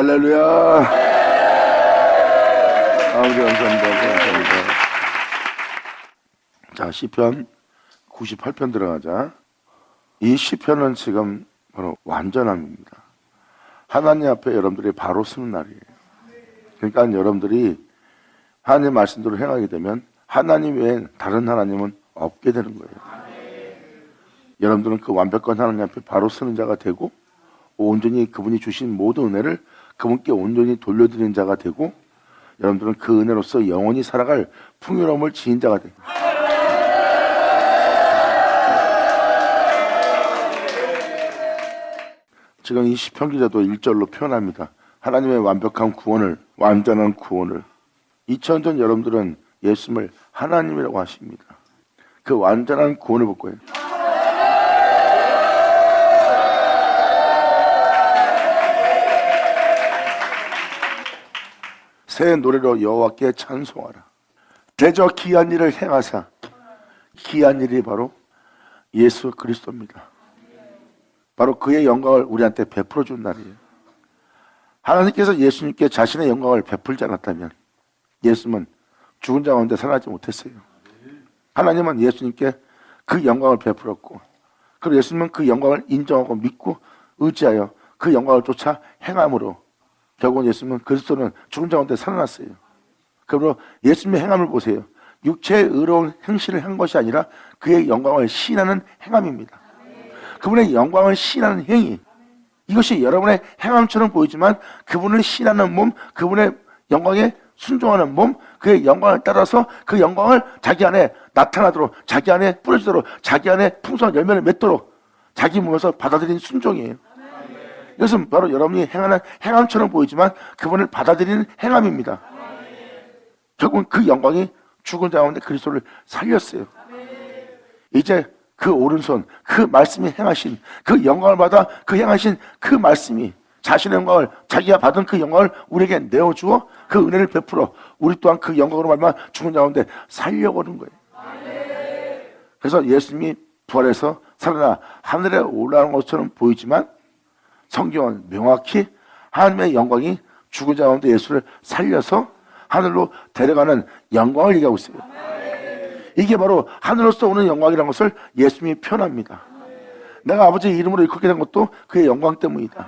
할렐루야. 아버지 감사합니다. 자, 시편 98편 들어가자. 이 시편은 지금 바로 완전함입니다. 하나님 앞에 여러분들이 바로 서는 날이에요. 그러니까 여러분들이 하나님 말씀대로 행하게 되면 하나님 외엔 다른 하나님은 없게 되는 거예요. 여러분들은 그 완벽한 하나님 앞에 바로 서는 자가 되고, 온전히 그분이 주신 모든 은혜를 그분께 온전히 돌려드리는 자가 되고, 여러분들은 그 은혜로서 영원히 살아갈 풍요로움을 지닌 자가 돼요. 지금 이 시편 기자도 1절로 표현합니다. 하나님의 완벽한 구원을, 완전한 구원을. 2000년 여러분들은 예수님을 하나님이라고 하십니다. 그 완전한 구원을 볼 거예요. 새 노래로 여호와께 찬송하라. 대저 기한 일을 행하사. 기한 일이 바로 예수 그리스도입니다. 바로 그의 영광을 우리한테 베풀어 준 날이에요. 하나님께서 예수님께 자신의 영광을 베풀지 않았다면 예수님은 죽은 자 가운데 살아나지 못했어요. 하나님은 예수님께 그 영광을 베풀었고, 그리고 예수님은 그 영광을 인정하고 믿고 의지하여 그 영광을 쫓아 행함으로 결국은 예수님은 그리스도는 죽은 자 가운데 살아났어요. 그러므로 예수님의 행함을 보세요. 육체의 의로운 행실을 한 것이 아니라 그의 영광을 시인하는 행함입니다. 그분의 영광을 시인하는 행위, 이것이 여러분의 행함처럼 보이지만 그분을 시인하는 몸, 그분의 영광에 순종하는 몸, 그의 영광을 따라서 그 영광을 자기 안에 나타나도록, 자기 안에 뿌려지도록, 자기 안에 풍성한 열매를 맺도록 자기 몸에서 받아들이는 순종이에요. 이것은 바로 여러분이 행하는 행함처럼 보이지만 그분을 받아들이는 행함입니다. 결국은 그 영광이 죽은 자 가운데 그리스도를 살렸어요. 이제 그 오른손, 그 말씀이 행하신, 그 영광을 받아 그 행하신 그 말씀이 자신의 영광을, 자기가 받은 그 영광을 우리에게 내어주어 그 은혜를 베풀어 우리 또한 그 영광으로 말미암아 죽은 자 가운데 살려고 하는 거예요. 그래서 예수님이 부활해서 살아나 하늘에 올라가는 것처럼 보이지만 성경은 명확히 하나님의 영광이 죽은 자 가운데 예수를 살려서 하늘로 데려가는 영광을 얘기하고 있어요. 이게 바로 하늘로서 오는 영광이라는 것을 예수님이 표현합니다. 내가 아버지의 이름으로 일컫게 된 것도 그의 영광 때문이다.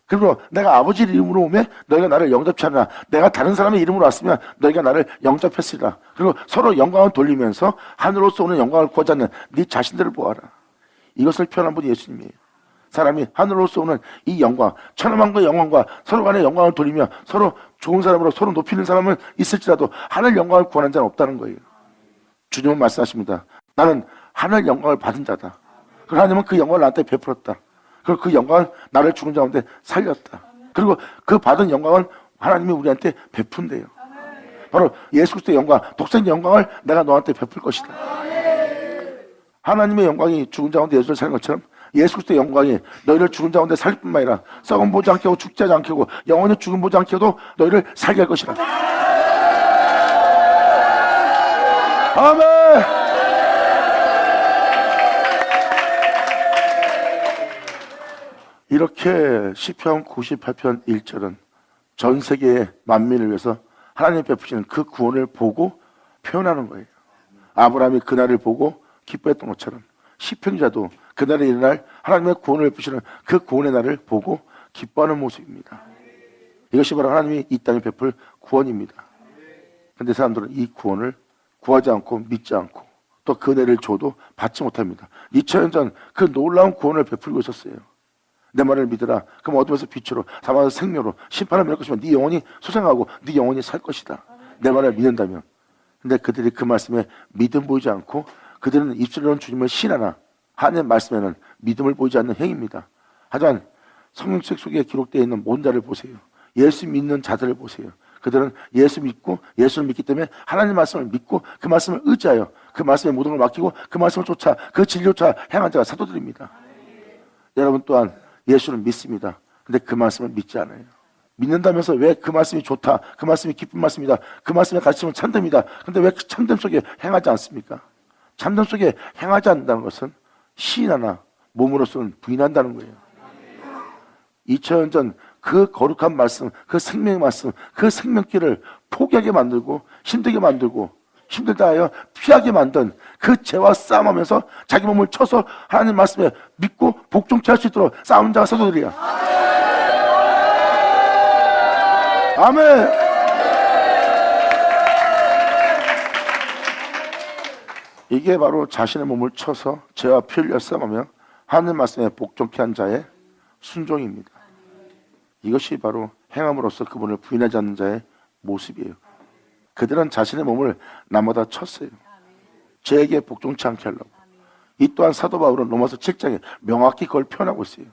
그리고 내가 아버지 이름으로 오면 너희가 나를 영접치 않으나 내가 다른 사람의 이름으로 왔으면 너희가 나를 영접했으리라. 그리고 서로 영광을 돌리면서 하늘로서 오는 영광을 구하지 않는 네 자신들을 보아라. 이것을 표현한 분이 예수님이에요. 사람이 하늘로서 오는 이 영광, 천만과 영광과 서로 간의 영광을 돌리며 서로 좋은 사람으로 서로 높이는 사람은 있을지라도 하늘 영광을 구하는 자는 없다는 거예요. 주님은 말씀하십니다. 나는 하늘 영광을 받은 자다. 그리고 하나님은 그 영광을 나한테 베풀었다. 그리고 그 영광을 나를 죽은 자 가운데 살렸다. 그리고 그 받은 영광을 하나님이 우리한테 베푼대요. 바로 예수 그리스도의 영광, 독생의 영광을 내가 너한테 베풀 것이다. 하나님의 영광이 죽은 자 가운데 예수를 살린 것처럼 예수 그리스도의 영광이 너희를 죽은 자 가운데 살릴 뿐만 아니라 썩은 보지 않게 하고 죽지 않게 하고 영원히 죽음 보지 않게 해도 너희를 살게 할 것이다. 아멘. 이렇게 시편 98편 1절은 전 세계의 만민을 위해서 하나님 베푸시는 그 구원을 보고 표현하는 거예요. 아브라함이 그날을 보고 기뻐했던 것처럼 시편 기자도 그날에 일어날 하나님의 구원을 베푸시는 그 구원의 날을 보고 기뻐하는 모습입니다. 이것이 바로 하나님이 이 땅에 베풀 구원입니다. 그런데 사람들은 이 구원을 구하지 않고 믿지 않고 또 그 은혜를 줘도 받지 못합니다. 2000년 전 그 놀라운 구원을 베풀고 있었어요. 내 말을 믿으라. 그럼 어둠에서 빛으로, 사망에서 생명으로, 심판을 면할 것이면 네 영혼이 소생하고 네 영혼이 살 것이다. 내 말을 믿는다면. 근데 그들이 그 말씀에 믿음 보이지 않고 그들은 입술로는 주님을 신하나 하나님의 말씀에는 믿음을 보이지 않는 행위입니다. 하지만 성경책 속에 기록되어 있는 모든 자를 보세요. 예수 믿는 자들을 보세요. 그들은 예수 믿고 예수를 믿기 때문에 하나님 말씀을 믿고 그 말씀을 의지하여 그 말씀에 모든 걸 맡기고 그 말씀을 쫓아 그 진리를 쫓아 행한 자가 사도들입니다. 여러분 또한 예수를 믿습니다. 근데 그 말씀을 믿지 않아요. 믿는다면서 왜 그 말씀이 좋다, 그 말씀이 기쁜 말씀이다, 그 말씀의 가르침은 참됩니다. 근데 왜 그 참됨 속에 행하지 않습니까? 참됨 속에 행하지 않는다는 것은 시인하나 몸으로서는 부인한다는 거예요. 2000년 전 그 거룩한 말씀, 그 생명의 말씀, 그 생명길을 포기하게 만들고 힘들게 만들고 힘들다 하여 피하게 만든 그 죄와 싸움하면서 자기 몸을 쳐서 하나님 말씀에 믿고 복종케 할 수 있도록 싸우는 자가 사도들이야. 아멘. 이게 바로 자신의 몸을 쳐서 죄와 피 흘려 싸움하며 하나님 말씀에 복종케 한 자의 순종입니다. 이것이 바로 행함으로써 그분을 부인하지 않는 자의 모습이에요. 그들은 자신의 몸을 남보다 쳤어요. 죄에게 복종치 않게 하려고. 이 또한 사도 바울은 로마서 7장에 명확히 그걸 표현하고 있어요.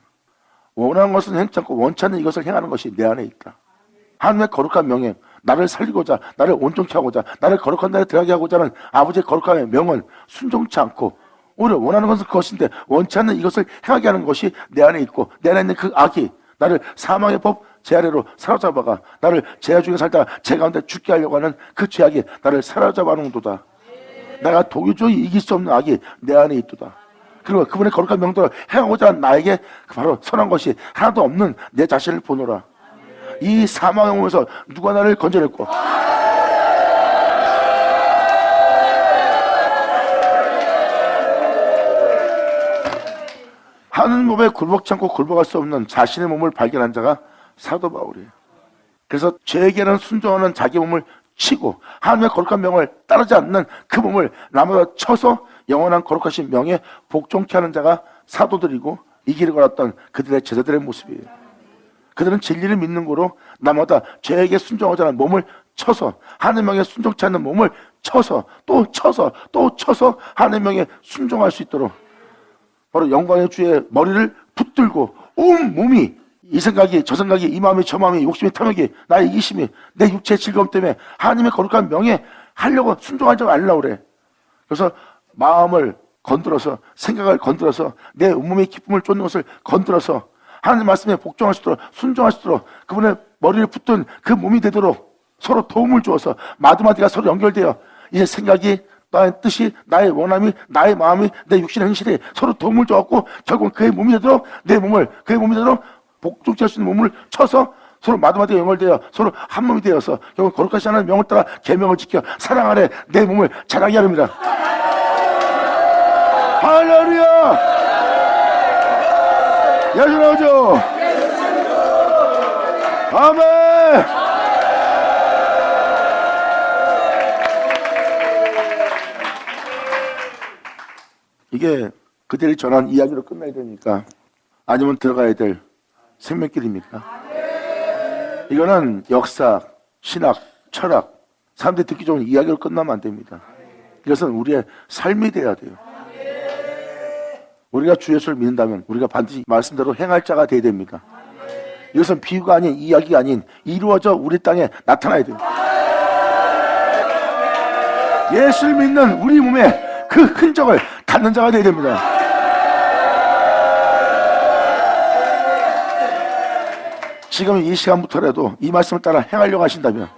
원하는 것은 행치 않고 원치 않는 이것을 행하는 것이 내 안에 있다. 하나님의 거룩한 명예, 나를 살리고자, 나를 온전케 하고자, 나를 거룩한 날에 들어가게 하고자 하는 아버지의 거룩한 명은 순종치 않고 오히려 원하는 것은 그것인데 원치 않는 이것을 행하게 하는 것이 내 안에 있고 내 안에 있는 그 악이 나를 사망의 법 제 아래로 사로잡아가 나를 죄 중에 살다가 죄 가운데 죽게 하려고 하는 그 죄악이 나를 사로잡아놓은도다. 내가 도저히 이길 수 없는 악이 내 안에 있도다. 그리고 그분의 거룩한 명도를 행하고자 하는 나에게 바로 선한 것이 하나도 없는 내 자신을 보노라. 이 사망의 몸에서 누가 나를 건져냈고 하는 몸에 굴복치 않고 굴복할 수 없는 자신의 몸을 발견한 자가 사도 바울이에요. 그래서 죄에게는 순종하는 자기 몸을 치고 하나님의 거룩한 명을 따르지 않는 그 몸을 남보다 쳐서 영원한 거룩하신 명에 복종케 하는 자가 사도들이고 이 길을 걸었던 그들의 제자들의 모습이에요. 그들은 진리를 믿는 거로 남보다 죄에게 순종하지 않는 몸을 쳐서 하나님의 명에 순종치 않는 몸을 쳐서 또 쳐서 또 쳐서 하나님의 명에 순종할 수 있도록 바로 영광의 주의 머리를 붙들고 온 몸이 이 생각이 저 생각이 이 마음이 저 마음이 욕심이 탐욕이 나의 이기심이 내 육체의 즐거움 때문에 하나님의 거룩한 명예 하려고 순종하지 말라고 그래. 그래서 마음을 건드려서 생각을 건드려서 내 온몸의 기쁨을 쫓는 것을 건드려서 하나님 말씀에 복종할 수 있도록 순종할 수 있도록 그분의 머리를 붙든 그 몸이 되도록 서로 도움을 주어서 마디마디가 서로 연결되어 이제 생각이 나의 뜻이 나의 원함이 나의 마음이 내 육신의 행실이 서로 도움을 줘갖고 결국 그의 몸이 되도록 내 몸을 그의 몸이 되도록 복종할 수 있는 몸을 쳐서 서로 마디마디가 연결되어 서로 한 몸이 되어서 결국 거룩하시 하나님의 명을 따라 계명을 지켜 사랑 안에 내 몸을 자라게 하렵니다. 할렐루야! 예수 나오죠? 아멘! 이게 그들이 전한 이야기로 끝나야 되니까 아니면 들어가야 될 생명길입니까? 이거는 역사, 신학, 철학, 사람들이 듣기 좋은 이야기로 끝나면 안 됩니다. 이것은 우리의 삶이 돼야 돼요. 우리가 주 예수를 믿는다면 우리가 반드시 말씀대로 행할 자가 돼야 됩니다. 이것은 비유가 아닌 이야기가 아닌 이루어져 우리 땅에 나타나야 돼요. 예수를 믿는 우리 몸에 그 흔적을 갖는 자가 돼야 됩니다. 지금 이 시간부터라도 이 말씀을 따라 행하려고 하신다면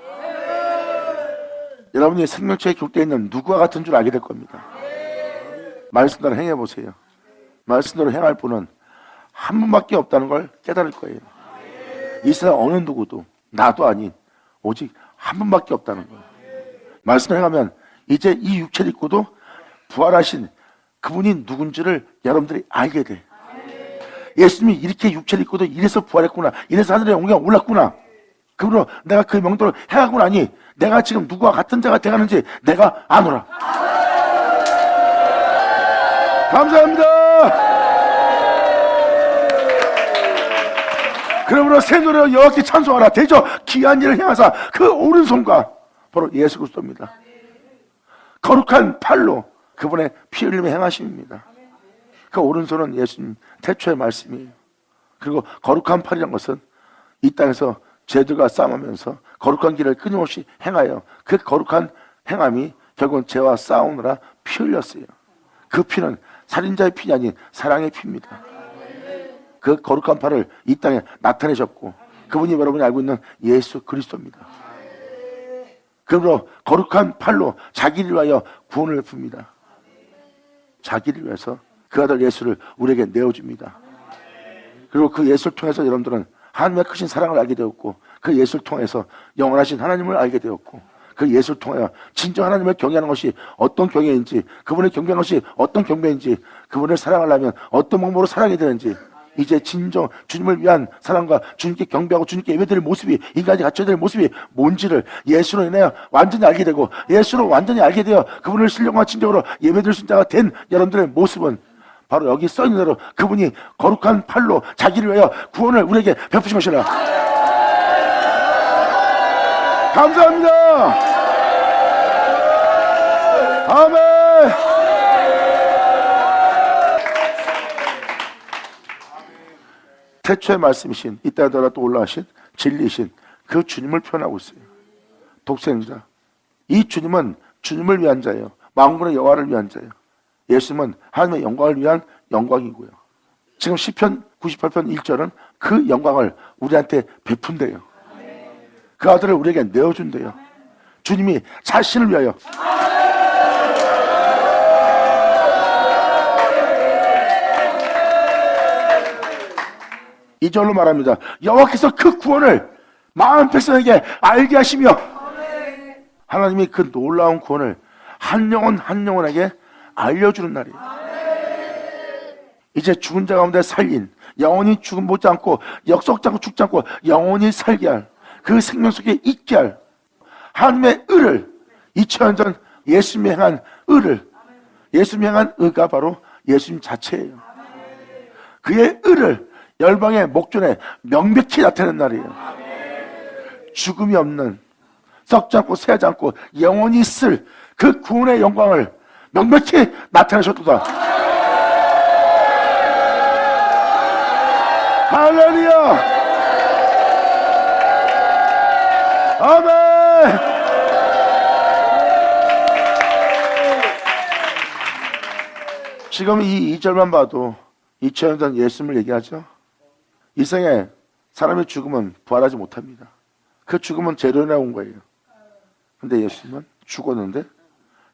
여러분이 생명체에 격대에 있는 누구와 같은 줄 알게 될 겁니다. 말씀대로 행해보세요. 말씀대로 행할 분은 한 분밖에 없다는 걸 깨달을 거예요. 이 세상 어느 누구도 나도 아닌 오직 한 분밖에 없다는 거예요. 말씀을 행하면 이제 이 육체를 입고도 부활하신 그분이 누군지를 여러분들이 알게 돼. 예수님이 이렇게 육체를 입고도 이래서 부활했구나. 이래서 하늘에 올랐구나. 그러므로 내가 그 명도를 행하고 나니 내가 지금 누구와 같은 자가 되가는지 내가 아노라. 감사합니다. 그러므로 새 노래로 여호와께 찬송하라. 대저 귀한 일을 행하사 그 오른손과 바로 예수 그리스도입니다. 거룩한 팔로 그분의 피 흘림의 행하심입니다. 그 오른손은 예수님 태초의 말씀이에요. 그리고 거룩한 팔이란 것은 이 땅에서 죄들과 싸움하면서 거룩한 길을 끊임없이 행하여 그 거룩한 행함이 결국은 죄와 싸우느라 피 흘렸어요. 그 피는 살인자의 피가 아닌 사랑의 피입니다. 그 거룩한 팔을 이 땅에 나타내셨고 그분이 여러분이 알고 있는 예수 그리스도입니다. 그러므로 거룩한 팔로 자기를 위하여 구원을 풉니다. 자기를 위해서 그 아들 예수를 우리에게 내어줍니다. 그리고 그 예수를 통해서 여러분들은 하나님의 크신 사랑을 알게 되었고, 그 예수를 통해서 영원하신 하나님을 알게 되었고, 그 예수를 통하여 진정 하나님을 경외하는 것이 어떤 경외인지, 그분을 경배하는 것이 어떤 경배인지, 그분을 사랑하려면 어떤 방법으로 사랑해야 되는지, 이제 진정 주님을 위한 사랑과 주님께 경배하고 주님께 예배드릴 모습이, 인간이 갖춰야 될 모습이 뭔지를 예수로 인하여 완전히 알게 되고, 예수로 완전히 알게 되어 그분을 신령과 진정으로 예배드릴 수 있는 자가 된 여러분들의 모습은 바로 여기 써있는 대로 그분이 거룩한 팔로 자기를 위하여 구원을 우리에게 베푸신 것이라. 감사합니다. 아멘. 태초의 말씀이신, 이때마다 또 올라가신 진리이신 그 주님을 표현하고 있어요. 독생자. 이 주님은 주님을 위한 자예요. 만군의 여호와를 위한 자예요. 예수님은 하나님의 영광을 위한 영광이고요. 지금 시편 98편 1절은 그 영광을 우리한테 베푼대요. 그 아들을 우리에게 내어준대요. 주님이 자신을 위하여 이 절로 말합니다. 여호와께서 그 구원을 마음 백성에게 알게 하시며, 하나님이 그 놀라운 구원을 한 영혼 한 영혼에게 알려주는 날이에요. 이제 죽은 자 가운데 살린, 영원히 죽음 보지 않고 역석지 않고 죽지 않고 영원히 살게 할, 그 생명 속에 있게 할 하나님의 의를, 2000년 전 예수님이 행한 의를, 예수님이 행한 의가 바로 예수님 자체예요. 그의 의를 열방의 목전에 명백히 나타내는 날이에요. 죽음이 없는, 썩지 않고 새하지 않고 영원히 있을 그 구원의 영광을 명백히 나타내셨도다. 할렐루야. 아멘. 지금 이 2절만 봐도 2000년 전 예수님을 얘기하죠. 이 생에 사람의 죽음은 부활하지 못합니다. 그 죽음은 재로 인하여 온 거예요. 근데 예수님은 죽었는데,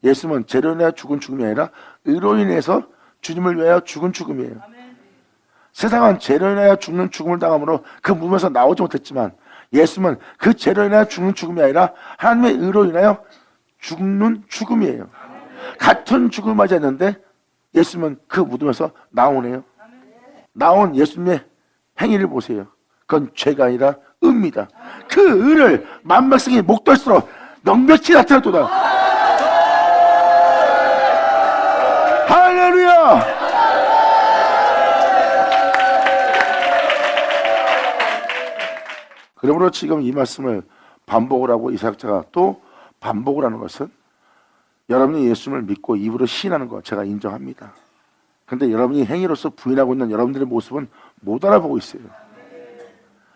예수님은 재로 인하여 죽은 죽음이 아니라 의로 인해서 주님을 위하여 죽은 죽음이에요. 세상은 재로 인하여 죽는 죽음을 당함으로 그 몸에서 나오지 못했지만, 예수님은 그 재로 인하여 죽는 죽음이 아니라 하나님의 의로 인하여 죽는 죽음이에요. 같은 죽음을 맞이했는데 예수님은 그 무덤에서 나오네요. 나온 예수님의 행위를 보세요. 그건 죄가 아니라 의입니다. 그 의를 만백성이 목도할수록 명백히 나타났도다. 할렐루야. 그러므로 지금 이 말씀을 반복을 하고 이사학자가 또 반복을 하는 것은, 여러분이 예수님을 믿고 입으로 시인하는 거 제가 인정합니다. 그런데 여러분이 행위로서 부인하고 있는 여러분들의 모습은 못 알아보고 있어요.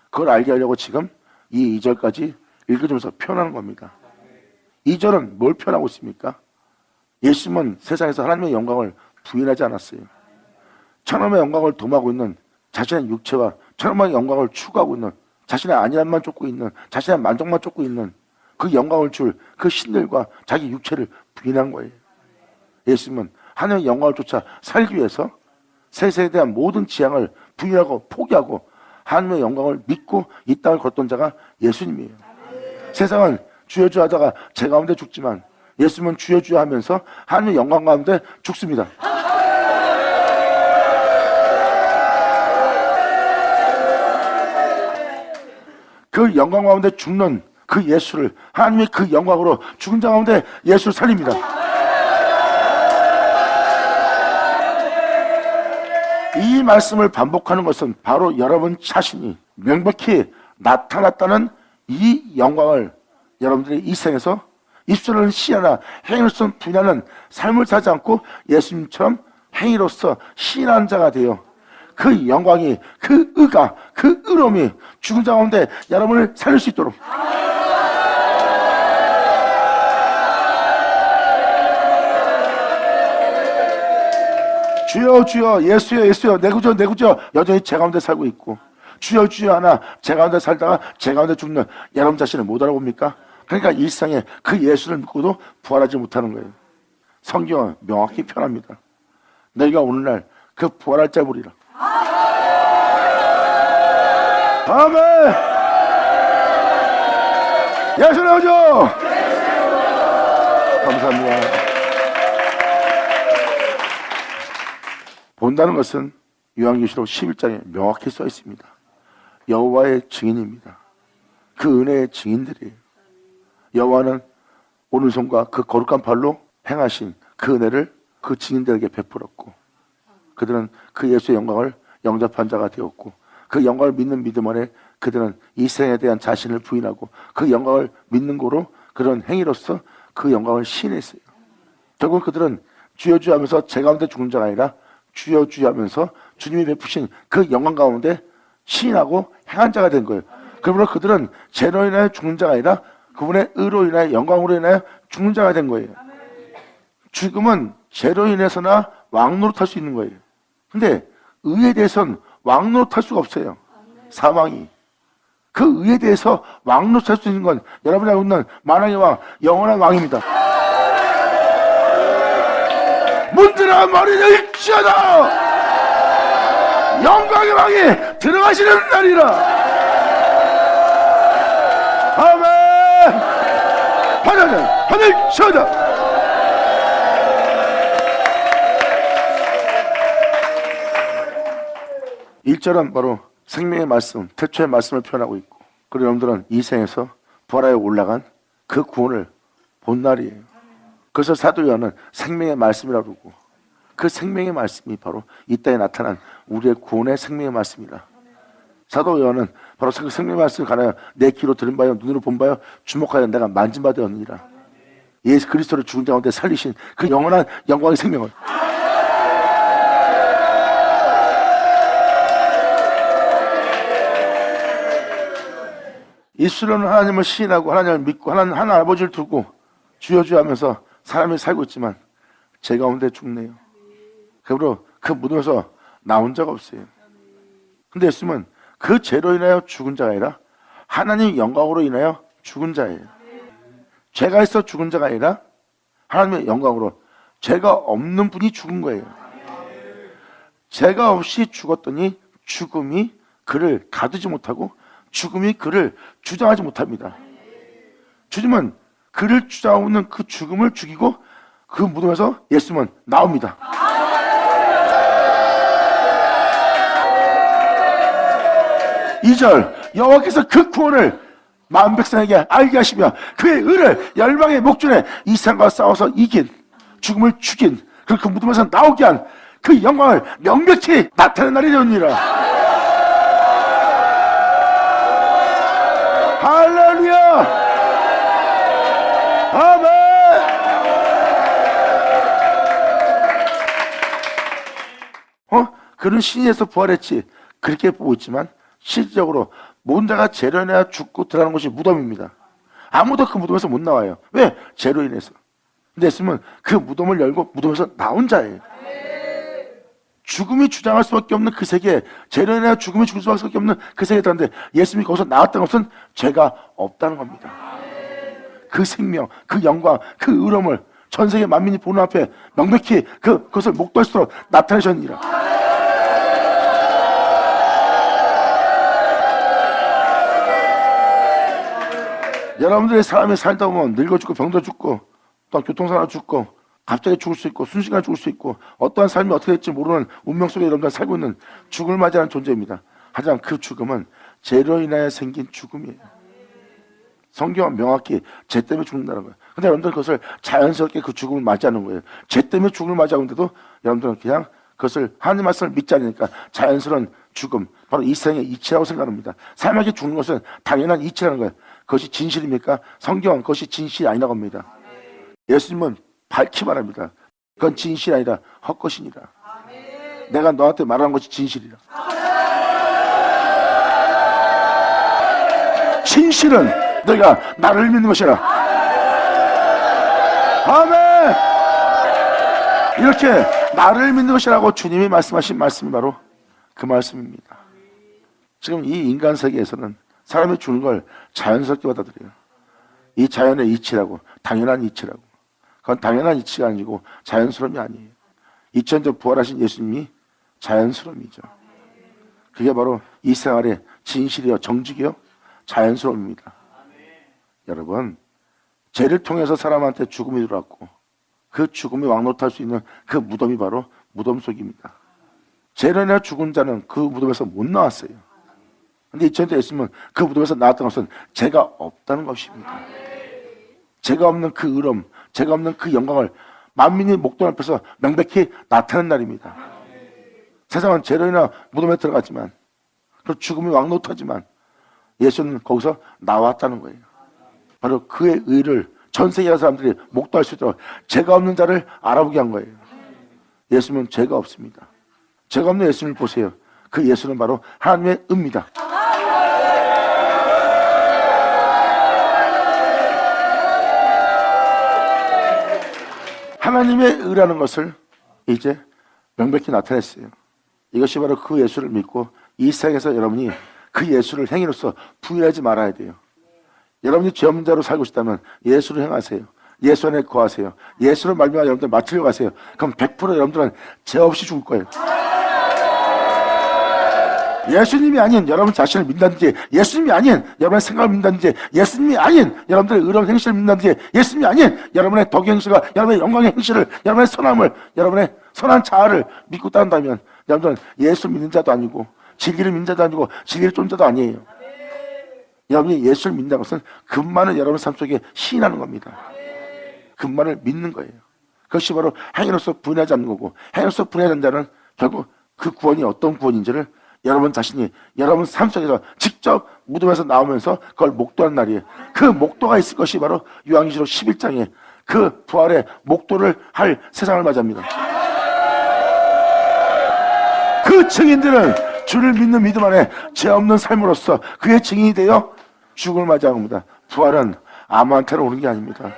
그걸 알게 하려고 지금 이 2절까지 읽어주면서 표현하는 겁니다. 2절은 뭘 표현하고 있습니까? 예수님은 세상에서 하나님의 영광을 부인하지 않았어요. 천하의 영광을 도모하고 있는 자신의 육체와 천하의 영광을 추구하고 있는, 자신의 안일함만 쫓고 있는, 자신의 만족만 쫓고 있는 그 영광을 줄 그 신들과 자기 육체를 부인한 거예요. 예수님은 하나님의 영광을 쫓아 살기 위해서 세상에 대한 모든 지향을 부인하고 포기하고 하나님의 영광을 믿고 이 땅을 걷던 자가 예수님이에요. 세상은 주여 주여 하다가 제 가운데 죽지만, 예수님은 주여 주여 하면서 하나님의 영광 가운데 죽습니다. 그 영광 가운데 죽는 그 예수를, 하나님의 그 영광으로 죽은 자 가운데 예수를 살립니다. 이 말씀을 반복하는 것은 바로 여러분 자신이 명백히 나타났다는 이 영광을 여러분들이 이 생에서 입술로는 시하나 행위로서는 부인하는 삶을 살지 않고 예수님처럼 행위로서 시인하는 자가 되어 그 영광이, 그 의가, 그 의로움이 죽은 자 가운데 여러분을 살릴 수 있도록, 주여 주여 예수여 예수여 내 구주 내 구주 여전히 제 가운데 살고 있고, 주여 주여 하나 제 가운데 살다가 제 가운데 죽는 여러분 자신을 못 알아봅니까? 그러니까 일상에 그 예수를 믿고도 부활하지 못하는 거예요. 성경은 명확히 표현합니다. 너희가 오늘날 그 부활할 자 보리라. 아멘. 예수 나오죠. 감사합니다. 본다는 것은 요한계시록 11장에 명확히 써 있습니다. 여호와의 증인입니다. 그 은혜의 증인들이에요. 여호와는 오른손과 그 거룩한 발로 행하신 그 은혜를 그 증인들에게 베풀었고, 그들은 그 예수의 영광을 영접한 자가 되었고, 그 영광을 믿는 믿음 안에 그들은 이 세상에 대한 자신을 부인하고 그 영광을 믿는 거로 그런 행위로서 그 영광을 시인했어요. 결국 그들은 주여 주여 하면서 제 가운데 죽은 자가 아니라 주여 주여 하면서 주님이 베푸신 그 영광 가운데 시인하고 행한 자가 된 거예요. 그러므로 그들은 죄로 인하여 죽는 자가 아니라 그분의 의로 인하여 영광으로 인하여 죽는 자가 된 거예요. 죽음은 죄로 인해서나 왕노릇할 수 있는 거예요. 근데 의에 대해서는 왕노릇할 수가 없어요. 사망이. 그 의에 대해서 왕노릇할 수 있는 건 여러분이 알고 있는 만왕의 왕, 영원한 왕입니다. 문드러운 머리를 일지어다 영광의 왕이 들어가시는 날이라. 아멘. 하늘 쳐다. 1절은 바로 생명의 말씀, 태초의 말씀을 표현하고 있고, 그리고 여러분들은 이 생에서 부활하여 올라간 그 구원을 본 날이에요. 그래서 사도 요한은 생명의 말씀이라고 그러고, 그 생명의 말씀이 바로 이 땅에 나타난 우리의 구원의 생명의 말씀이라. 사도 요한은 바로 그 생명의 말씀을 가나요 내 귀로 들은 바요 눈으로 본 바요 주목하여 내가 만진 바 되었느니라. 예수 그리스도를 죽은 자 가운데 살리신 그 영원한 영광의 생명을 입술로는 하나님을 시인하고 하나님을 믿고 하나님 아버지를 두고 주여 주여 하면서 사람이 살고 있지만 제 가운데 죽네요. 그러므로 그 무덤에서 나온 자가 없어요. 근데 예수님은 그 죄로 인하여 죽은 자가 아니라 하나님 영광으로 인하여 죽은 자예요. 죄가 있어 죽은 자가 아니라 하나님의 영광으로 죄가 없는 분이 죽은 거예요. 죄가 없이 죽었더니 죽음이 그를 가두지 못하고 죽음이 그를 주장하지 못합니다. 주님은 그를 주장하는 그 죽음을 죽이고 그 무덤에서 예수님은 나옵니다. 2절 여호와께서 그 구원을 마음 백성에게 알게 하시며 그의 의를 열방의 목전에 이 세상과 싸워서 이긴 죽음을 죽인 그 무덤에서 나오게 한 그 영광을 명백히 나타낸 날이 되었느니라. 할렐루야. 아멘. 그는 신에서 부활했지 그렇게 보고 있지만 실질적으로 모든 자가 죄로 인하여 죽고 들어가는 곳이 무덤입니다. 아무도 그 무덤에서 못 나와요. 왜? 죄로 인해서. 근데 예수님은 그 무덤을 열고 무덤에서 나온 자예요. 죽음이 주장할 수밖에 없는 그 세계, 죄로 인하여 죽음이 죽을 수밖에 없는 그 세계에 들었는데 예수님이 거기서 나왔다는 것은 죄가 없다는 겁니다. 그 생명, 그 영광, 그 의로움을 전 세계 만민이 보는 앞에 명백히 그것을 목도할 수록 나타내셨느니라. 여러분들의 사람이 살다 보면 늙어 죽고 병들어 죽고 또 교통사고 죽고 갑자기 죽을 수 있고 순식간에 죽을 수 있고 어떠한 삶이 어떻게 될지 모르는 운명 속에 여러분들 살고 있는 죽을 맞이하는 존재입니다. 하지만 그 죽음은 죄로 인하여 생긴 죽음이에요. 성경은 명확히 죄 때문에 죽는다는 거예요. 근데 여러분들은 그것을 자연스럽게 그 죽음을 맞이하는 거예요. 죄 때문에 죽음을 맞이하는데도 여러분들은 그냥 그것을 하나님 말씀을 믿지 않으니까 자연스러운 죽음, 바로 이 세상의 이치라고 생각합니다. 삶에게 죽는 것은 당연한 이치라는 거예요. 그것이 진실입니까? 성경은 그것이 진실이 아니라고 합니다. 예수님은 밝히 말합니다. 그건 진실이 아니라 헛것이니라. 내가 너한테 말하는 것이 진실이라. 진실은 너희가 나를 믿는 것이라. 아멘. 이렇게 나를 믿는 것이라고 주님이 말씀하신 말씀이 바로 그 말씀입니다. 지금 이 인간 세계에서는 사람이 죽는 걸 자연스럽게 받아들여요. 이 자연의 이치라고, 당연한 이치라고. 그건 당연한 이치가 아니고 자연스러움이 아니에요. 2000년 부활하신 예수님이 자연스러움이죠. 그게 바로 이 생활에 진실이요, 정직이요, 자연스러움입니다. 여러분, 죄를 통해서 사람한테 죽음이 들어왔고 그 죽음이 왕노릇할 수 있는 그 무덤이 바로 무덤 속입니다. 죄로 인해 죽은 자는 그 무덤에서 못 나왔어요. 근데 2000년 있으면 그 무덤에서 나왔던 것은 죄가 없다는 것입니다. 죄가 없는 그 의로움, 죄가 없는 그 영광을 만민이 목돈 앞에서 명백히 나타낸 날입니다. 세상은 죄로 인해 무덤에 들어갔지만 그 죽음이 왕노릇하지만 예수는 거기서 나왔다는 거예요. 바로 그의 의를 전 세계 사람들이 목도할 수 있도록 죄가 없는 자를 알아보게 한 거예요. 예수는 죄가 없습니다. 죄가 없는 예수님을 보세요. 그 예수는 바로 하나님의 의입니다. 하나님의 의라는 것을 이제 명백히 나타냈어요. 이것이 바로 그 예수를 믿고 이 세상에서 여러분이 그 예수를 행위로서 부인하지 말아야 돼요. 여러분이 죄 없는 자로 살고 싶다면 예수를 행하세요. 예수 안에 거하세요. 예수를 말미암아 여러분들 맡으려고 하세요. 그럼 100% 여러분들은 죄 없이 죽을 거예요. 예수님이 아닌 여러분 자신을 믿는다든지, 예수님이 아닌 여러분의 생각을 믿는다든지, 예수님이 아닌 여러분들의 의로운 행실을 믿는다든지, 예수님이 아닌 여러분의 덕의 행실과 여러분의 영광의 행실을, 여러분의 선함을, 여러분의 선한 자아를 믿고 따른다면 여러분들은 예수를 믿는 자도 아니고 진리를 믿는 자도 아니고 진리를 쫓는 자도 아니에요. 여러분이 예수를 믿는다는 것은 그분만을 여러분 삶 속에 시인하는 겁니다. 그분만을 믿는 거예요. 그것이 바로 행위로서 부인하지 않는 거고, 행위로서 부인하지 않는 자는 결국 그 구원이 어떤 구원인지를 여러분 자신이 여러분 삶 속에서 직접 무덤에서 나오면서 그걸 목도하는 날이에요. 그 목도가 있을 것이 바로 요한계시록 11장에 그 부활의 목도를 할 세상을 맞이합니다. 그 증인들은 주를 믿는 믿음 안에 죄 없는 삶으로서 그의 증인이 되어 죽음을 맞이하는 겁니다. 부활은 아무한테나 오는 게 아닙니다.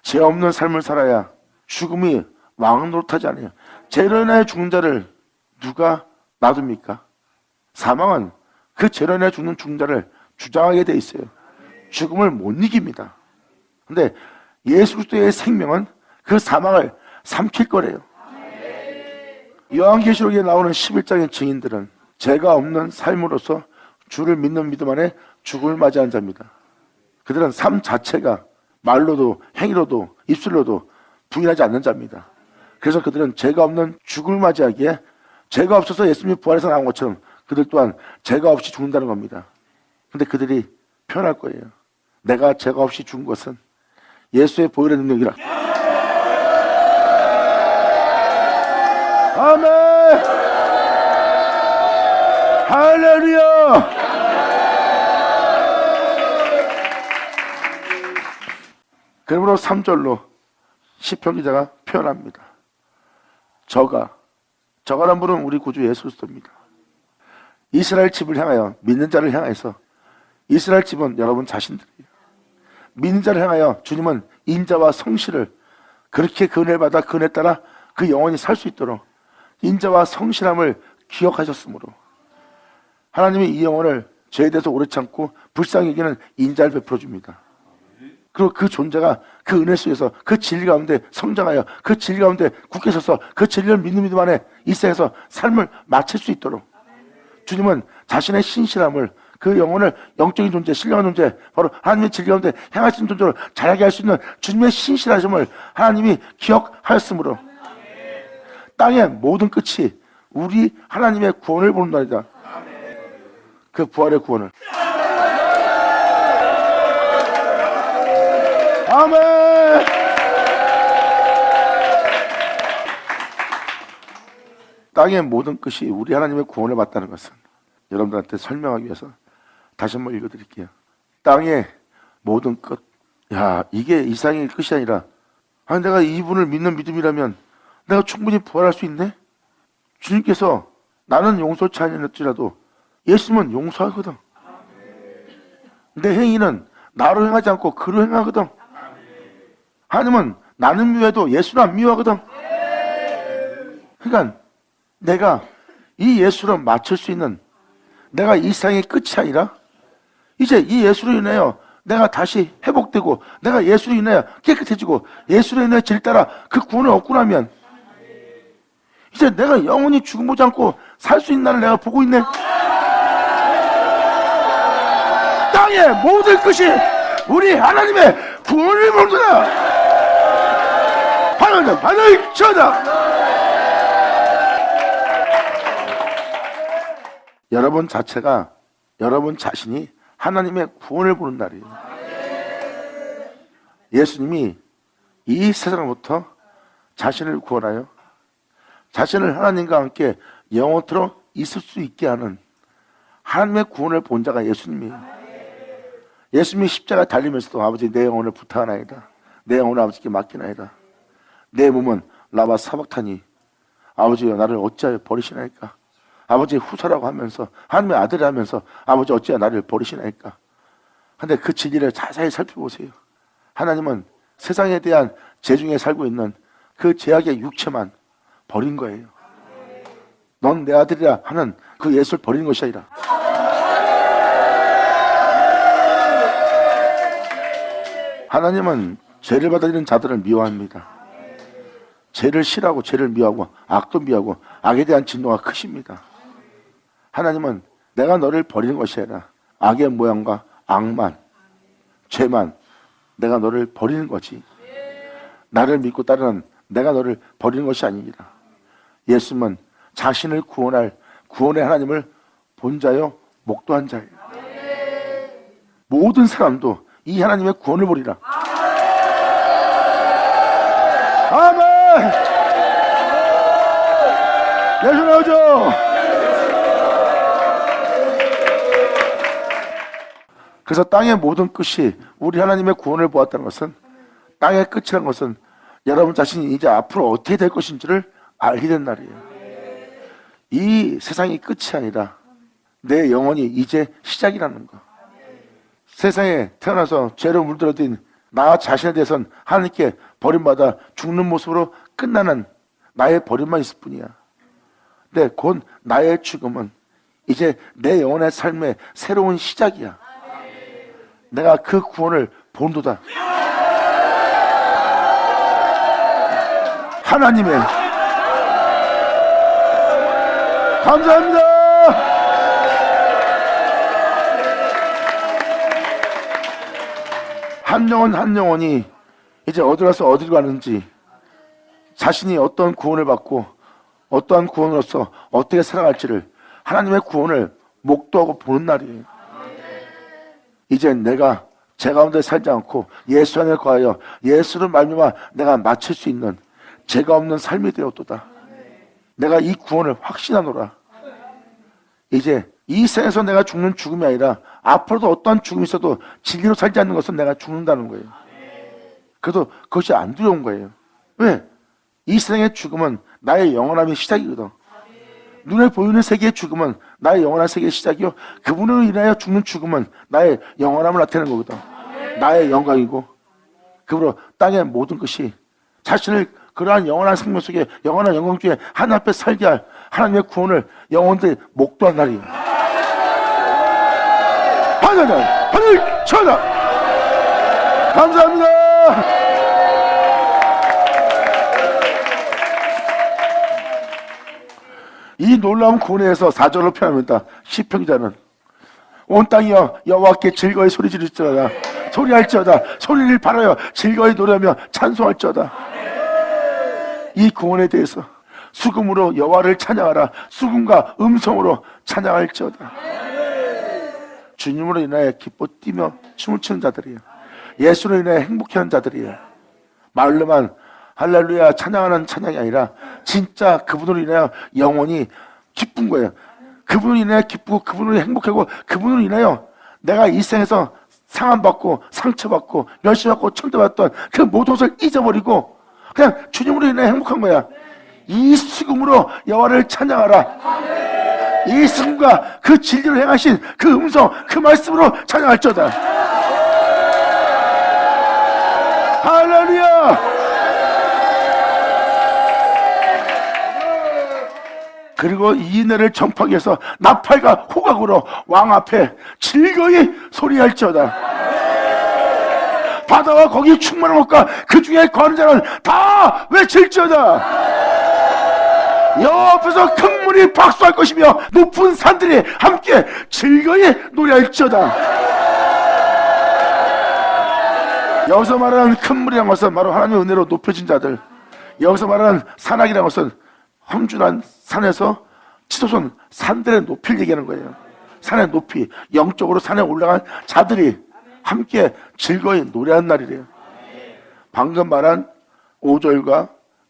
죄 없는 삶을 살아야 죽음이 왕 노릇하지 않아요. 죄로 인하여 죽는 자를 누가 놔둡니까? 사망은 그 죄로 인하여 죽는 자를 주장하게 돼 있어요. 죽음을 못 이깁니다. 근데 예수 그리스도의 생명은 그 사망을 삼킬 거래요. 요한계시록에 나오는 11장의 증인들은 죄가 없는 삶으로서 주를 믿는 믿음 안에 죽음을 맞이한 자입니다. 그들은 삶 자체가 말로도 행위로도 입술로도 부인하지 않는 자입니다. 그래서 그들은 죄가 없는 죽음을 맞이하기에 죄가 없어서 예수님이 부활해서 나온 것처럼 그들 또한 죄가 없이 죽는다는 겁니다. 근데 그들이 표현할 거예요. 내가 죄가 없이 죽은 것은 예수의 보혈의 능력이라. 아멘! 할렐루야! 그러므로 3절로 시편 기자가 표현합니다. 저가란 분은 우리 구주 예수 그리스도입니다. 이스라엘 집을 향하여, 믿는 자를 향해서, 이스라엘 집은 여러분 자신들이에요. 믿는 자를 향하여 주님은 인자와 성실을 그렇게 그 은혜를 받아 그 은혜에 따라 그 영혼이 살 수 있도록 인자와 성실함을 기억하셨으므로 하나님이 이 영혼을 죄에 대해서 오래 참고 불쌍히 여기는 인자를 베풀어 줍니다. 그리고 그 존재가 그 은혜 속에서 그 진리 가운데 성장하여 그 진리 가운데 굳게 서서 그 진리를 믿는 믿음 안에 이 세상에서 삶을 마칠 수 있도록 주님은 자신의 신실함을 그 영혼을 영적인 존재, 신령한 존재, 바로 하나님의 진리 가운데 행할 수 있는 존재로 자라게 할 수 있는 주님의 신실하심을 하나님이 기억하였으므로 땅의 모든 끝이 우리 하나님의 구원을 보는 날이다. 그 부활의 구원을. 아멘! 땅의 모든 끝이 우리 하나님의 구원을 받다는 것은 여러분들한테 설명하기 위해서 다시 한번 읽어드릴게요. 땅의 모든 끝. 야, 이게 이상의 끝이 아니라, 아니, 내가 이분을 믿는 믿음이라면 내가 충분히 부활할 수 있네? 주님께서 나는 용서치 않을지라도 예수님은 용서하거든. 내 행위는 나로 행하지 않고 그로 행하거든. 하나님은 나는 미워해도 예수는 안 미워하거든. 그러니까 내가 이 예수를 맞출 수 있는, 내가 이 세상의 끝이 아니라 이제 이 예수로 인하여 내가 다시 회복되고 내가 예수로 인하여 깨끗해지고 예수로 인하여 질 따라 그 구원을 얻고 나면 이제 내가 영원히 죽음 보지 않고 살 수 있는 날을 내가 보고 있네. 땅의 모든 끝이 우리 하나님의 구원을 모르라. 하나님 하늘 쳐다. 여러분 자체가, 여러분 자신이 하나님의 구원을 보는 날이에요. 예수님이 이 세상으로부터 자신을 구원하여 자신을 하나님과 함께 영원토록 있을 수 있게 하는 하나님의 구원을 본 자가 예수님이에요. 예수님이 십자가 달리면서도 아버지 내 영혼을 부탁하나이다. 내 영혼을 아버지께 맡기나이다. 내 몸은 라바 사박타니 아버지여 나를 어찌하여 버리시나이까. 아버지 후사라고 하면서 하나님의 아들이 하면서 아버지 어찌하여 나를 버리시나이까. 근데 그 진리를 자세히 살펴보세요. 하나님은 세상에 대한 죄 중에 살고 있는 그 죄악의 육체만 버린 거예요. 넌 내 아들이라 하는 그 예수를 버리는 것이 아니라 하나님은 죄를 받아들이는 자들을 미워합니다. 죄를 싫어하고 죄를 미워하고 악도 미워하고 악에 대한 진노가 크십니다. 하나님은 내가 너를 버리는 것이 아니라 악의 모양과 악만, 죄만 내가 너를 버리는 거지. 나를 믿고 따르는 내가 너를 버리는 것이 아니니라. 예수님은 자신을 구원할 구원의 하나님을 본 자요 목도한 자예요. 모든 사람도 이 하나님의 구원을 보리라. 아멘. 예수 나오죠. 그래서 땅의 모든 끝이 우리 하나님의 구원을 보았다는 것은, 땅의 끝이라는 것은 여러분 자신이 이제 앞으로 어떻게 될 것인지를 알게 된 날이에요. 이 세상이 끝이 아니라 내 영혼이 이제 시작이라는 거. 세상에 태어나서 죄로 물들어든 나 자신에 대해서는 하나님께 버림받아 죽는 모습으로 끝나는 나의 버림만 있을 뿐이야. 근데 곧 나의 죽음은 이제 내 영혼의 삶의 새로운 시작이야. 내가 그 구원을 본도다. 하나님의 감사합니다. 한 영혼 한 영혼이 이제 어디 가서 어디로 가는지, 자신이 어떤 구원을 받고 어떠한 구원으로서 어떻게 살아갈지를 하나님의 구원을 목도하고 보는 날이에요. 이제 내가 제 가운데 살지 않고 예수 안에 거하여 예수를 말미암아 내가 마칠 수 있는 죄가 없는 삶이 되었도다. 내가 이 구원을 확신하노라. 이제 이 생에서 내가 죽는 죽음이 아니라 앞으로도 어떠한 죽음이 있어도 진리로 살지 않는 것은 내가 죽는다는 거예요. 그래도 그것이 안 두려운 거예요. 왜? 이 세상의 죽음은 나의 영원함의 시작이거든. 눈에 보이는 세계의 죽음은 나의 영원한 세계의 시작이요, 그분으로 인하여 죽는 죽음은 나의 영원함을 나타내는 거거든. 나의 영광이고, 그러므로 땅의 모든 것이 자신을 그러한 영원한 생명 속에 영원한 영광 중에 하나님 앞에 살게 할 하나님의 구원을 영혼들이 목도한 날이에요. 하늘 천하 감사합니다. 이 놀라운 구원에서 4절로 표현합니다. 시편 기자는 온 땅이여 여호와께 즐거이 소리 지를지어다. 소리할지어다. 소리를 발하여 즐거이 노래하며 찬송할지어다. 이 구원에 대해서 수금으로 여호와를 찬양하라. 수금과 음성으로 찬양할지어다. 주님으로 인하여 기뻐 뛰며 춤을 추는 자들이에요. 예수로 인하여 행복해하는 자들이에요. 말로만 할렐루야 찬양하는 찬양이 아니라 진짜 그분으로 인하여 영혼이 기쁜 거예요. 그분으로 인하여 기쁘고 그분으로 행복하고 그분으로 인하여 내가 이 생에서 상함받고 상처받고 멸시받고 천대받던 그 모든 것을 잊어버리고 그냥 주님으로 인하여 행복한 거야. 이 수금으로 여호와를 찬양하라. 이 수금과 그 진리를 행하신 그 음성 그 말씀으로 찬양할지어다. 할렐루야. 그리고 이 은혜를 전파하기 위해서 나팔과 호각으로 왕 앞에 즐거이 소리할지어다. 바다와 거기 충만한 것과 그 중에 거하는 자는 다 외칠지어다. 여호와 앞에서 큰 물이 박수할 것이며 높은 산들이 함께 즐거이 노래할지어다. 여기서 말하는 큰 물이라는 것은 바로 하나님의 은혜로 높여진 자들, 여기서 말하는 산악이라는 것은 험준한 산에서 치솟은 산들의 높이를 얘기하는 거예요. 산의 높이, 영적으로 산에 올라간 자들이 함께 즐거이 노래하는 날이래요. 방금 말한 5절과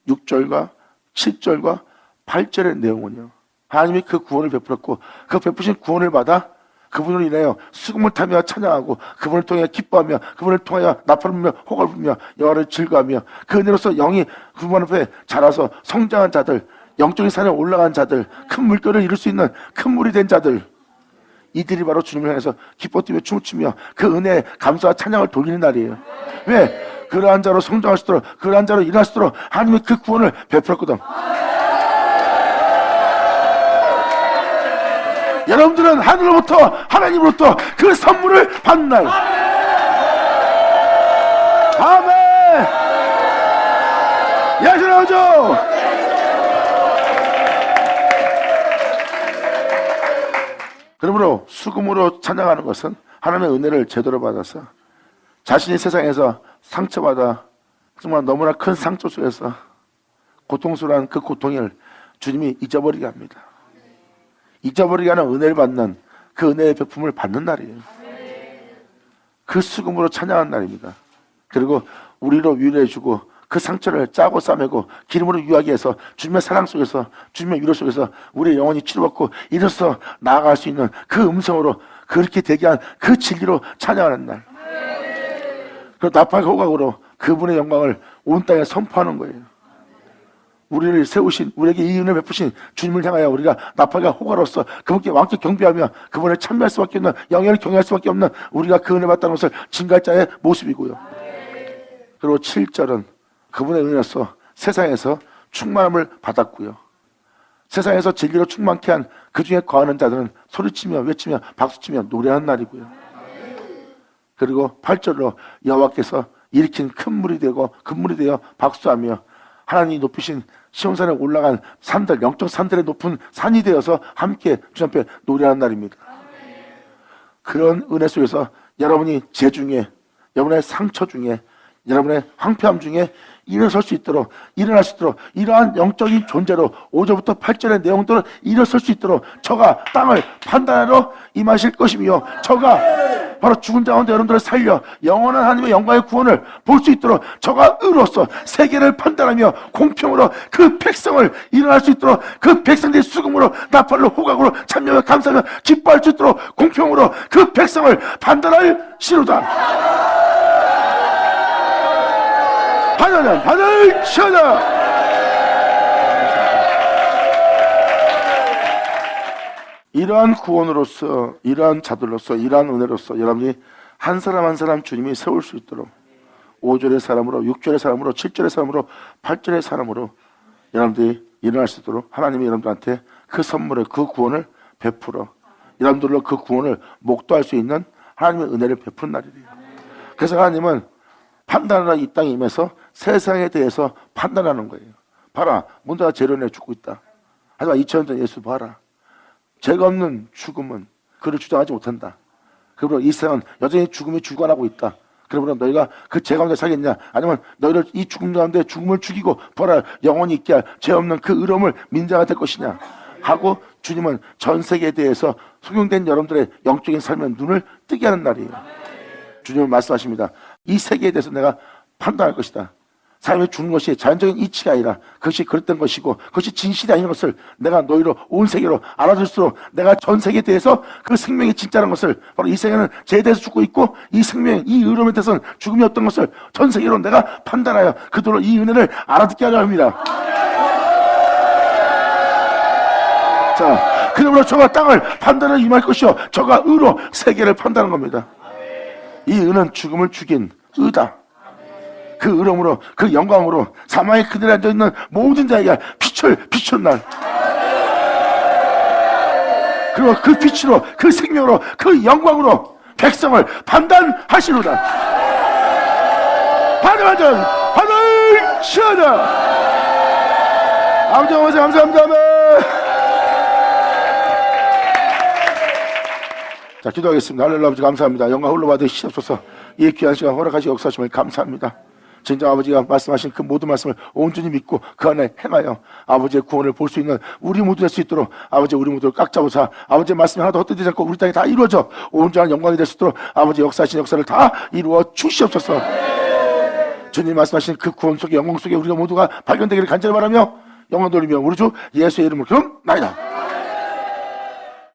6절과 7절과 8절의 내용은요, 하나님이 그 구원을 베풀었고 그 베푸신 구원을 받아 그분으로 인하여 수금을 타며 찬양하고 그분을 통해 기뻐하며 그분을 통하여 나팔을 불며 호각을 불며 여호와를 즐거워하며 그 은혜로서 영이 그분 앞에 자라서 성장한 자들, 영적인 산에 올라간 자들, 큰 물결을 이룰 수 있는 큰 물이 된 자들, 이들이 바로 주님을 향해서 기뻐 뛰며 춤을 추며 그 은혜에 감사와 찬양을 돌리는 날이에요. 왜? 그러한 자로 성장할 수 있도록, 그러한 자로 일할 수 있도록 하나님이 그 구원을 베풀었거든. 여러분들은 하늘로부터, 하나님으로부터 그 선물을 받는 날. 아멘. 예수 나오죠. 그러므로 수금으로 찬양하는 것은 하나님의 은혜를 제대로 받아서 자신이 세상에서 상처받아 정말 너무나 큰 상처 속에서 고통스러운 그 고통을 주님이 잊어버리게 합니다. 잊어버리게 하는 은혜를 받는, 그 은혜의 베품을 받는 날이에요. 그 수금으로 찬양하는 날입니다. 그리고 우리로 위로해주고 그 상처를 짜고 싸매고 기름으로 유하게 해서 주님의 사랑 속에서, 주님의 위로 속에서 우리의 영혼이 치료받고 이로써 나아갈 수 있는 그 음성으로 그렇게 되게 한 그 진리로 찬양하는 날. 그리고 나팔과 호각으로 그분의 영광을 온 땅에 선포하는 거예요. 우리를 세우신, 우리에게 이 은혜를 베푸신 주님을 향하여 우리가 나팔과 호가로서 그분께 왕께 경배하며 그분을 찬미할 수밖에 없는, 영예를 경외할 수밖에 없는 우리가 그 은혜 받다는 것을 증거할 자의 모습이고요. 그리고 7절은 그분의 은혜로서 세상에서 충만함을 받았고요. 세상에서 진리로 충만케 한 그 중에 거하는 자들은 소리치며 외치며 박수치며 노래하는 날이고요. 그리고 8절로 여호와께서 일으킨 큰 물이 되고 금물이 되어 박수하며 하나님이 높이신 시온산에 올라간 산들, 영적 산들의 높은 산이 되어서 함께 주님 앞에 노래하는 날입니다. 그런 은혜 속에서 여러분이 죄 중에, 여러분의 상처 중에, 여러분의 황폐함 중에 일어설 수 있도록, 일어날 수 있도록 이러한 영적인 존재로 5절부터 8절의 내용들을 일어설 수 있도록 저가 땅을 판단하러 임하실 것이며 저가 바로 죽은 자 가운데 여러분들을 살려 영원한 하나님의 영광의 구원을 볼 수 있도록 저가 의로서 세계를 판단하며 공평으로 그 백성을 일어날 수 있도록 그 백성들의 수금으로 나팔로 호각으로 참여하며 감사하며 기뻐할 수 있도록 공평으로 그 백성을 판단할 시로다. 하늘 쳐다. 이러한 구원으로서, 이러한 자들로서, 이러한 은혜로서 여러분이 한 사람 한 사람 주님이 세울 수 있도록 5절의 사람으로, 6절의 사람으로, 7절의 사람으로, 8절의 사람으로 여러분들이 일어날 수 있도록 하나님이 여러분들한테 그 선물을, 그 구원을 베풀어 여러분들로 그 구원을 목도할 수 있는 하나님의 은혜를 베푸는 날이에요. 그래서 하나님은 판단하라 이 땅에 임해서 세상에 대해서 판단하는 거예요. 봐라, 문제가 재련해 죽고 있다. 하지만 2000년 전 예수 봐라. 죄가 없는 죽음은 그를 주장하지 못한다. 그러므로 이 세상은 여전히 죽음이 주관하고 있다. 그러므로 너희가 그 죄 가운데 살겠냐? 아니면 너희를 이 죽음 가운데 죽음을 죽이고 벌할 영원히 있게 할 죄 없는 그 의로움을 민자가 될 것이냐? 하고 주님은 전 세계에 대해서 소경된 여러분들의 영적인 삶에 눈을 뜨게 하는 날이에요. 주님은 말씀하십니다. 이 세계에 대해서 내가 판단할 것이다. 삶이 죽는 것이 자연적인 이치가 아니라 그것이 그릇된 것이고 그것이 진실이 아닌 것을 내가 너희로 온 세계로 알아줄수록 내가 전 세계에 대해서 그 생명이 진짜라는 것을, 바로 이 세계는 죄에 대해서 죽고 있고 이 생명, 이 의로움에 대해서는 죽음이 없던 것을 전 세계로 내가 판단하여 그대로 이 은혜를 알아듣게 하려 합니다. 자, 그러므로 저가 땅을 판단하여 임할 것이요 저가 의로 세계를 판단하는 겁니다. 이 의는 죽음을 죽인 의다. 그 의로움으로, 그 영광으로 사망의 그늘에 앉아있는 모든 자에게 빛을 비추는 날. 그리고 그 빛으로, 그 생명으로, 그 영광으로 백성을 판단하시로다. 판단하자, 판단하자. 아버지 감사합니다. 아멘. 자, 기도하겠습니다. 할렐루야. 아버지 감사합니다. 영광 홀로 받으시옵소서. 이 귀한 시간 허락하시 역사하심을 감사합니다. 진정 아버지가 말씀하신 그 모든 말씀을 온전히 믿고 그 안에 행하여 아버지의 구원을 볼 수 있는 우리 모두 될 수 있도록 아버지 우리 모두를 꽉 잡으사 아버지의 말씀이 하나도 헛되지 않고 우리 땅에 다 이루어져 온전한 영광이 될 수 있도록 아버지 역사하신 역사를 다 이루어 주시옵소서. 주님 말씀하신 그 구원 속에 영광 속에 우리가 모두가 발견되기를 간절히 바라며 영광 돌리며 우리 주 예수의 이름으로 기도나이다.